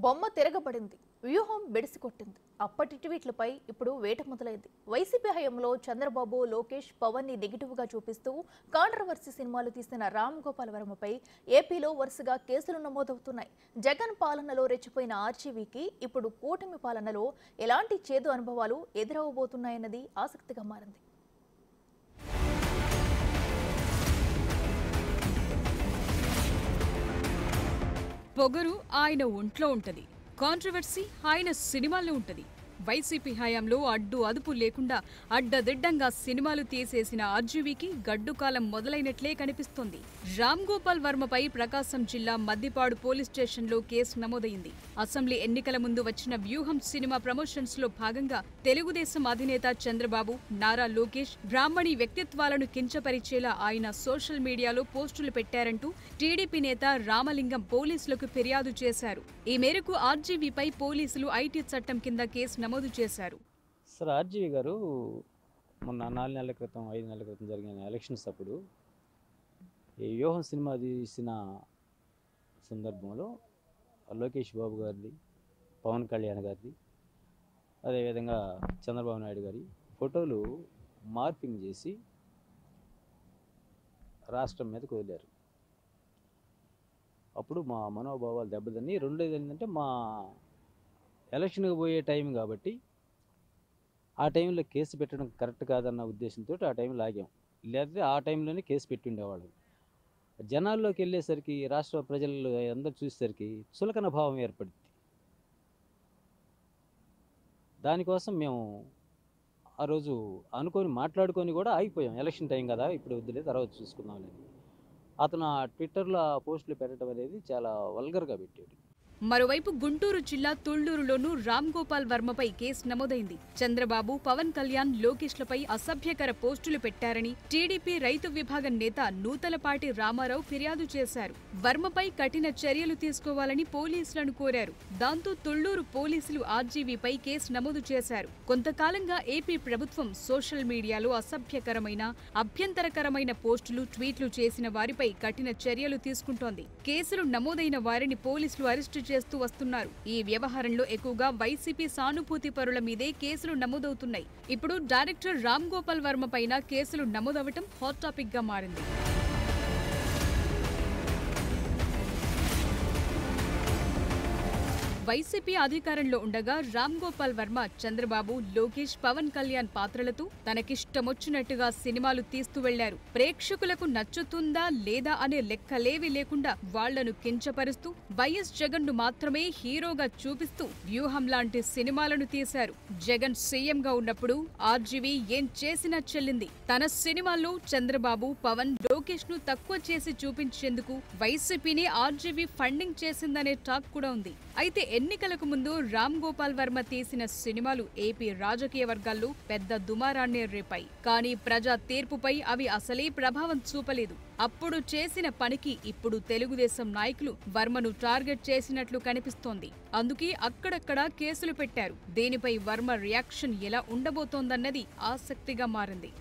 బొమ్మ తిరగబడింది, వ్యూహం బెడిసికొట్టింది. అప్పటి ట్వీట్లపై ఇప్పుడు వేట మొదలైంది. వైసీపీ హయాంలో చంద్రబాబు, లోకేష్, పవన్ ని నెగిటివ్ గా చూపిస్తూ కాంట్రవర్సీ సినిమాలు తీసిన రామ్ గోపాల్ వర్మపై ఏపీలో వరుసగా కేసులు నమోదవుతున్నాయి. జగన్ పాలనలో రెచ్చిపోయిన ఆర్జీవీకి ఇప్పుడు కూటమి పాలనలో ఎలాంటి చేదు అనుభవాలు ఎదురవబోతున్నాయన్నది ఆసక్తిగా మారింది. పొగరు ఆయన ఒంట్లో ఉంటది, కాంట్రవర్సీ ఆయన సినిమాల్లో ఉంటది. వైసీపీ హయాంలో అడ్డు అదుపు లేకుండా అడ్డదిడ్డంగా సినిమాలు తీసేసిన ఆర్జీవీకి గడ్డుకాలం మొదలైనట్లే కనిపిస్తోంది. రామ్ గోపాల్ వర్మపై ప్రకాశం జిల్లా మద్దిపాడు పోలీస్ స్టేషన్లో కేసు నమోదైంది. అసెంబ్లీ ఎన్నికల ముందు వచ్చిన వ్యూహం సినిమా ప్రమోషన్స్ లో భాగంగా తెలుగుదేశం అధినేత చంద్రబాబు, నారా లోకేష్ బ్రాహ్మణి వ్యక్తిత్వాలను కించపరిచేలా ఆయన సోషల్ మీడియాలో పోస్టులు పెట్టారంటూ టీడీపీ నేత రామలింగం పోలీసులకు ఫిర్యాదు చేశారు. ఈ మేరకు ఆర్జీవీపై పోలీసులు ఐటీ చట్టం కింద కేసు నమోదు చేశారు. సార్, ఆర్జీవీ గారు మొన్న 4 నెలల క్రితం 5 నెలల క్రితం జరిగిన ఎలక్షన్స్ అప్పుడు ఈ వ్యూహం సినిమా తీసిన సందర్భంలో లోకేష్ బాబు గారిది, పవన్ కళ్యాణ్ గారిది, అదేవిధంగా చంద్రబాబు నాయుడు గారి ఫోటోలు మార్పింగ్ చేసి రాష్ట్రం మీదకు వదిలారు. అప్పుడు మా మనోభావాలు దెబ్బతిని, రెండోది ఏంటంటే మా ఎలక్షన్కి పోయే టైం కాబట్టి ఆ టైంలో కేసు పెట్టడం కరెక్ట్ కాదన్న ఉద్దేశంతో ఆ టైంలో ఆగాం. లేకపోతే ఆ టైంలోనే కేసు పెట్టి ఉండేవాళ్ళం. జనాల్లోకి వెళ్ళేసరికి, రాష్ట్ర ప్రజలు అందరూ చూసేసరికి చులకన భావం ఏర్పడింది. దానికోసం మేము ఆ రోజు అనుకొని మాట్లాడుకొని కూడా ఆగిపోయాం. ఎలక్షన్ టైం కదా, ఇప్పుడు వద్దులే, తర్వాత చూసుకుందాం. అతను ఆ ట్విట్టర్లో ఆ పోస్టులు పెట్టడం అనేది చాలా వల్గర్గా పెట్టాడు. మరోవైపు గుంటూరు జిల్లా తుళ్లూరులోనూ రామ్ గోపాల్ వర్మపై కేసు నమోదైంది. చంద్రబాబు, పవన్ కళ్యాణ్, లోకేష్లపై అసభ్యకర పోస్టులు పెట్టారని టీడీపీ రైతు విభాగం నేత నూతలపాటి రామారావు ఫిర్యాదు చేశారు. వర్మపై కఠిన చర్యలు తీసుకోవాలని పోలీసులను కోరారు. దాంతో తుళ్లూరు పోలీసులు ఆర్జీవీపై కేసు నమోదు చేశారు. కొంతకాలంగా ఏపీ ప్రభుత్వం సోషల్ మీడియాలో అసభ్యకరమైన, అభ్యంతరకరమైన పోస్టులు, ట్వీట్లు చేసిన వారిపై కఠిన చర్యలు తీసుకుంటోంది. కేసులు నమోదైన వారిని పోలీసులు అరెస్టు చేస్తూ వస్తున్నారు. ఈ వ్యవహారంలో ఎక్కువగా వైసీపీ సానుభూతి పరుల మీదే కేసులు నమోదవుతున్నాయి. ఇప్పుడు డైరెక్టర్ రామ్ గోపాల్ వర్మ పైన కేసులు నమోదవటం హాట్ టాపిక్ గా మారింది. వైసీపీ అధికారంలో ఉండగా రామ్ గోపాల్ వర్మ చంద్రబాబు, లోకేష్, పవన్ కళ్యాణ్ పాత్రలతో తనకిష్టమొచ్చినట్టుగా సినిమాలు తీస్తూ వెళ్లారు. ప్రేక్షకులకు నచ్చుతుందా లేదా అనే లెక్కలేవి లేకుండా వాళ్లను కించపరుస్తూ వైఎస్ జగన్ ను మాత్రమే హీరోగా చూపిస్తూ వ్యూహం లాంటి సినిమాలను తీశారు. జగన్ సీఎంగా ఉన్నప్పుడు ఆర్జీవీ ఏం చేసినా చెల్లింది. తన సినిమాల్లో చంద్రబాబు, పవన్, లోకేష్ ను తక్కువ చేసి చూపించేందుకు వైసీపీని ఆర్జీవీ ఫండింగ్ చేసిందనే టాక్ కూడా ఉంది. అయితే ఎన్నికలకు ముందు రామ్ గోపాల్ వర్మ తీసిన సినిమాలు ఏపీ రాజకీయ వర్గాల్లో పెద్ద దుమారాన్నే రేపాయి. కానీ ప్రజా తీర్పుపై అవి అసలే ప్రభావం చూపలేదు. అప్పుడు చేసిన పనికి ఇప్పుడు తెలుగుదేశం నాయకులు వర్మను టార్గెట్ చేసినట్లు కనిపిస్తోంది. అందుకే అక్కడక్కడా కేసులు పెట్టారు. దీనిపై వర్మ రియాక్షన్ ఎలా ఉండబోతోందన్నది ఆసక్తిగా మారింది.